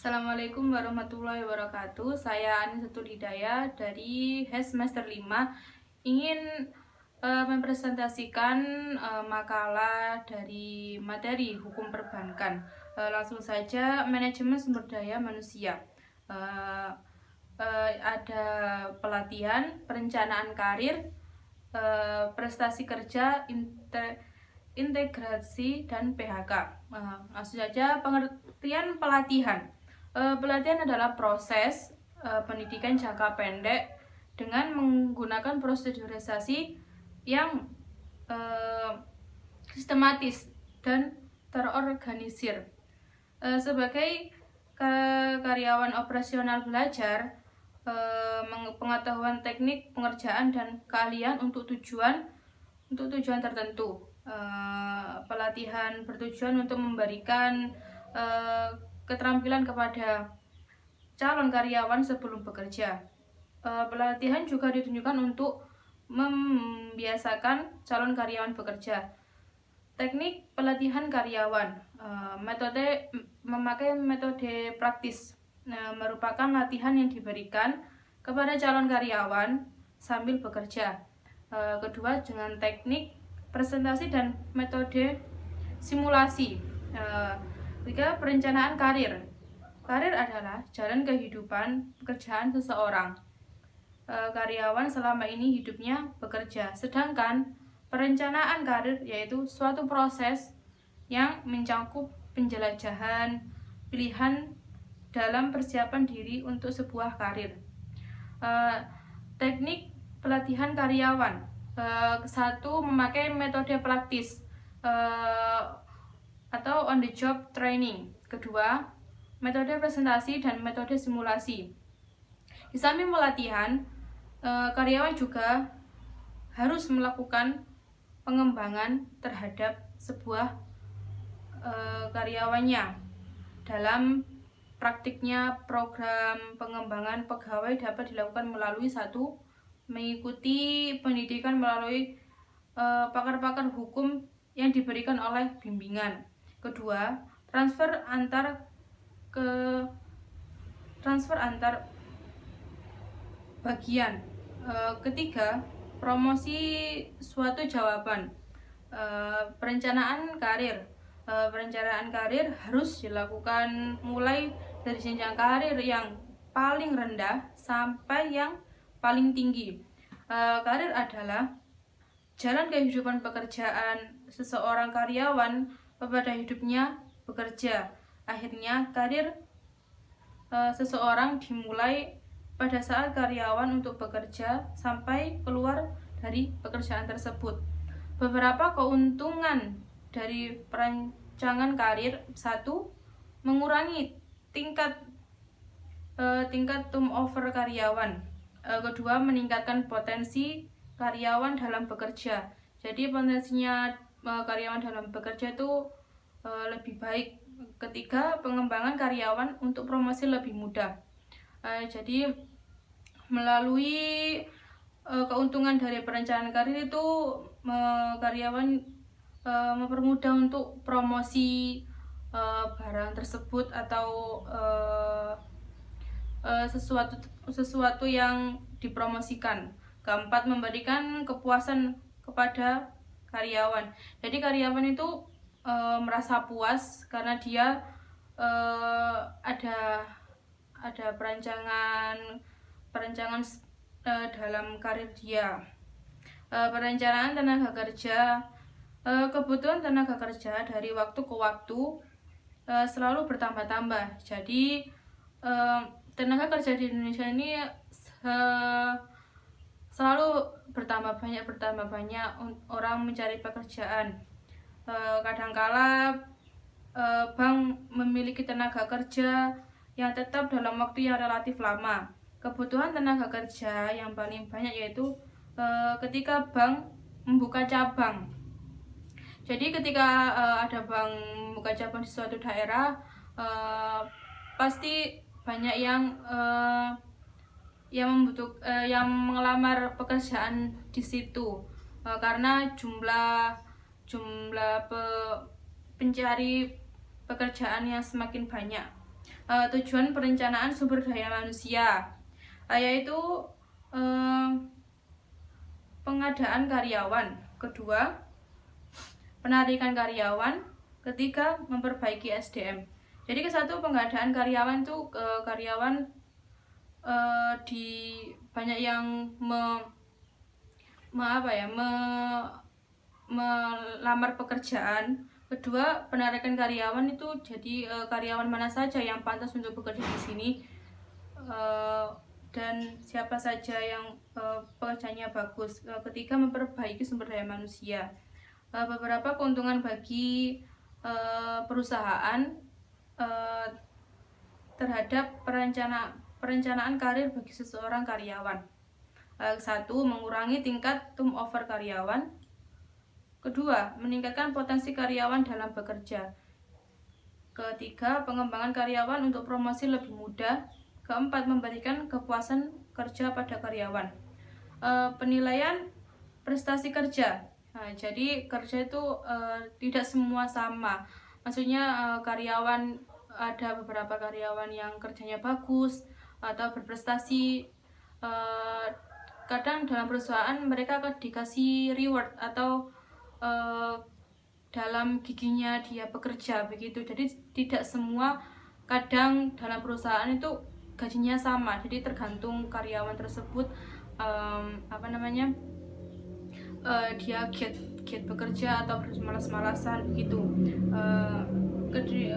Assalamualaikum warahmatullahi wabarakatuh. Saya Anisatul Hidayah dari HES Semester 5 ingin mempresentasikan makalah dari materi hukum perbankan. Langsung saja, manajemen sumber daya manusia. Ada pelatihan, perencanaan karir, prestasi kerja, integrasi, dan PHK. Langsung saja, pengertian pelatihan. Pelatihan adalah proses pendidikan jangka pendek dengan menggunakan prosedurisasi yang sistematis dan terorganisir. Sebagai karyawan operasional belajar, pengetahuan teknik pengerjaan dan keahlian untuk tujuan tertentu. Pelatihan bertujuan untuk memberikan keterampilan kepada calon karyawan sebelum bekerja. Pelatihan juga ditunjukkan untuk membiasakan calon karyawan bekerja. Teknik pelatihan karyawan, memakai metode praktis, merupakan latihan yang diberikan kepada calon karyawan sambil bekerja. Kedua, dengan teknik presentasi dan metode simulasi. Ketiga, perencanaan karir. Karir adalah jalan kehidupan pekerjaan seseorang. Karyawan selama ini hidupnya bekerja, sedangkan perencanaan karir yaitu suatu proses yang mencakup penjelajahan pilihan dalam persiapan diri untuk sebuah karir. Teknik pelatihan karyawan. Satu, memakai metode praktis atau on the job training. Kedua, metode presentasi dan metode simulasi. Di samping pelatihan, karyawan juga harus melakukan pengembangan terhadap sebuah karyawannya. Dalam praktiknya, program pengembangan pegawai dapat dilakukan melalui satu, mengikuti pendidikan melalui pakar-pakar hukum yang diberikan oleh bimbingan. Kedua, transfer antar bagian. Ketiga, promosi suatu jawaban. Perencanaan karir. Perencanaan karir harus dilakukan mulai dari jenjang karir yang paling rendah sampai yang paling tinggi. Karir adalah jalan kehidupan pekerjaan seseorang karyawan pada hidupnya bekerja. Akhirnya, karir seseorang dimulai pada saat karyawan untuk bekerja sampai keluar dari pekerjaan tersebut. Beberapa keuntungan dari perancangan karir. Satu, mengurangi tingkat turnover karyawan. Kedua, meningkatkan potensi karyawan dalam bekerja. Jadi potensinya karyawan dalam bekerja itu lebih baik. Ketiga, pengembangan karyawan untuk promosi lebih mudah. Jadi melalui keuntungan dari perencanaan karir itu, karyawan mempermudah untuk promosi barang tersebut atau sesuatu yang dipromosikan. Keempat, memberikan kepuasan kepada karyawan. Jadi karyawan itu merasa puas karena dia ada perancangan dalam karir dia. Perencanaan tenaga kerja. Kebutuhan tenaga kerja dari waktu ke waktu selalu bertambah-tambah. Jadi tenaga kerja di Indonesia ini selalu bertambah banyak orang mencari pekerjaan. Kadangkala bank memiliki tenaga kerja yang tetap dalam waktu yang relatif lama. Kebutuhan tenaga kerja yang paling banyak yaitu ketika bank membuka cabang. Jadi ketika ada bank membuka cabang di suatu daerah, pasti banyak yang mengelamar pekerjaan di situ karena jumlah pencari pekerjaan yang semakin banyak. tujuan perencanaan sumber daya manusia, yaitu pengadaan karyawan. Kedua, penarikan karyawan. Ketiga, memperbaiki SDM. Jadi ke-1 pengadaan karyawan itu karyawan di banyak yang melamar pekerjaan. Kedua, penarikan karyawan itu jadi karyawan mana saja yang pantas untuk bekerja di sini, dan siapa saja yang pekerjaannya bagus. Ketiga, memperbaiki sumber daya manusia. Beberapa keuntungan bagi perusahaan terhadap perencanaan karir bagi seseorang karyawan. 1. Mengurangi tingkat turnover karyawan. Kedua, meningkatkan potensi karyawan dalam bekerja. Ketiga, pengembangan karyawan untuk promosi lebih mudah. Keempat, memberikan kepuasan kerja pada karyawan. Penilaian prestasi kerja. Nah, jadi kerja itu tidak semua sama. Maksudnya karyawan, ada beberapa karyawan yang kerjanya bagus atau berprestasi. Kadang dalam perusahaan mereka akan dikasih reward atau dalam giginya dia bekerja begitu. Jadi tidak semua, kadang dalam perusahaan itu gajinya sama. Jadi tergantung karyawan tersebut dia giat bekerja atau malas-malasan begitu.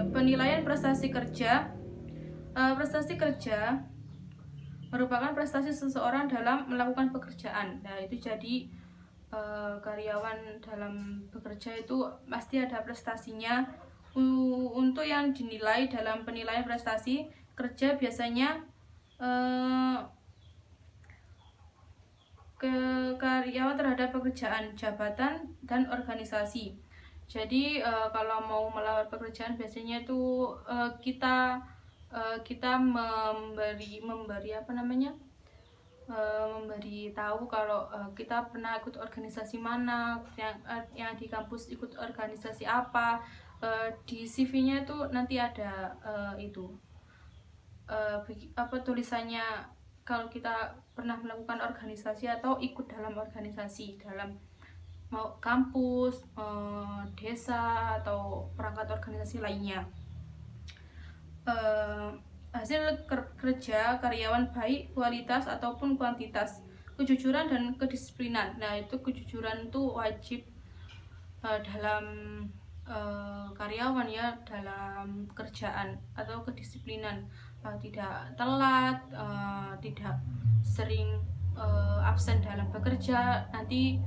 Penilaian prestasi kerja. Prestasi kerja merupakan prestasi seseorang dalam melakukan pekerjaan. Nah, itu jadi karyawan dalam bekerja itu pasti ada prestasinya. Untuk yang dinilai dalam penilaian prestasi kerja biasanya ke karyawan terhadap pekerjaan, jabatan, dan organisasi. Jadi kalau mau melamar pekerjaan biasanya itu kita memberi tahu kalau kita pernah ikut organisasi mana, yang di kampus ikut organisasi apa. Di CV-nya itu nanti ada tulisannya kalau kita pernah melakukan organisasi atau ikut dalam organisasi, dalam mau kampus, desa, atau perangkat organisasi lainnya. Hasil kerja karyawan baik kualitas ataupun kuantitas. Kejujuran dan kedisiplinan. Nah, itu kejujuran itu wajib dalam karyawan ya, dalam pekerjaan, atau kedisiplinan, tidak telat, tidak sering absen dalam bekerja, nanti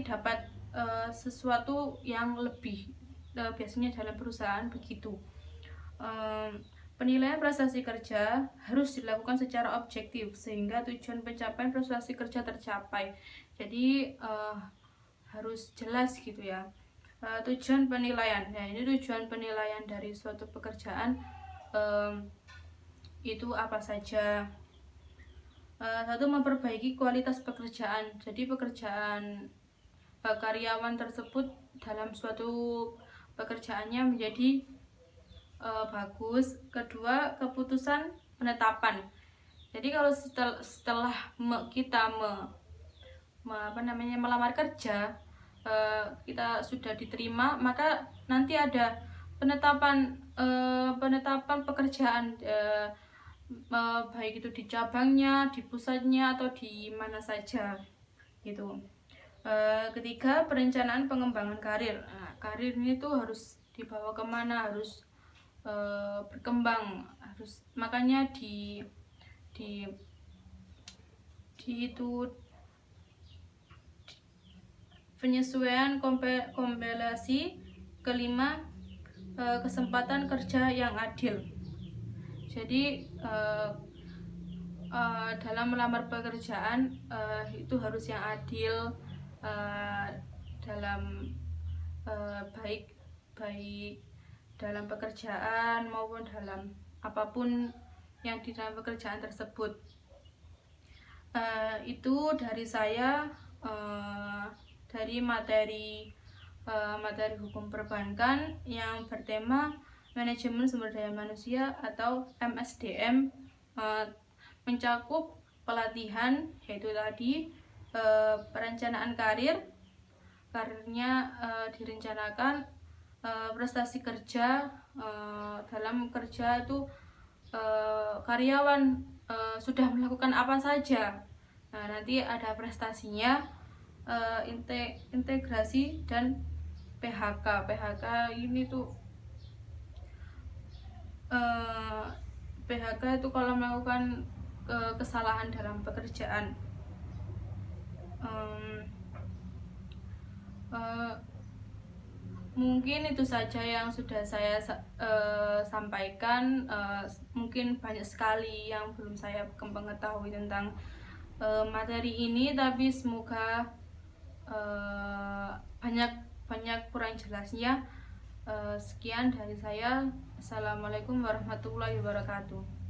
dapat sesuatu yang lebih, biasanya dalam perusahaan begitu. Penilaian prestasi kerja harus dilakukan secara objektif sehingga tujuan pencapaian prestasi kerja tercapai. Jadi harus jelas gitu ya. Tujuan penilaian. Nah, ini tujuan penilaian dari suatu pekerjaan itu apa saja. 1. Memperbaiki kualitas pekerjaan. Jadi pekerjaan karyawan tersebut dalam suatu pekerjaannya menjadi bagus. Kedua, keputusan penetapan. Jadi kalau setelah kita melamar kerja, kita sudah diterima, maka nanti ada penetapan pekerjaan, baik itu di cabangnya, di pusatnya, atau di mana saja gitu. Ketiga, perencanaan pengembangan karir. Nah, karir ini tuh harus dibawa kemana, harus berkembang, harus, makanya di penyesuaian kompensasi. Kelima, kesempatan kerja yang adil. Jadi dalam melamar pekerjaan itu harus yang adil, dalam baik dalam pekerjaan maupun dalam apapun yang di dalam pekerjaan tersebut. Itu dari saya, dari materi materi hukum perbankan yang bertema manajemen sumber daya manusia atau MSDM, mencakup pelatihan, yaitu tadi perencanaan karirnya direncanakan, prestasi kerja, dalam kerja itu karyawan sudah melakukan apa saja. Nah, nanti ada prestasinya, integrasi dan PHK. PHK ini tuh PHK itu kalau melakukan kesalahan dalam pekerjaan. Mungkin itu saja yang sudah saya sampaikan. Mungkin banyak sekali yang belum saya mengetahui tentang materi ini, tapi semoga banyak kurang jelasnya. Sekian dari saya. Assalamualaikum warahmatullahi wabarakatuh.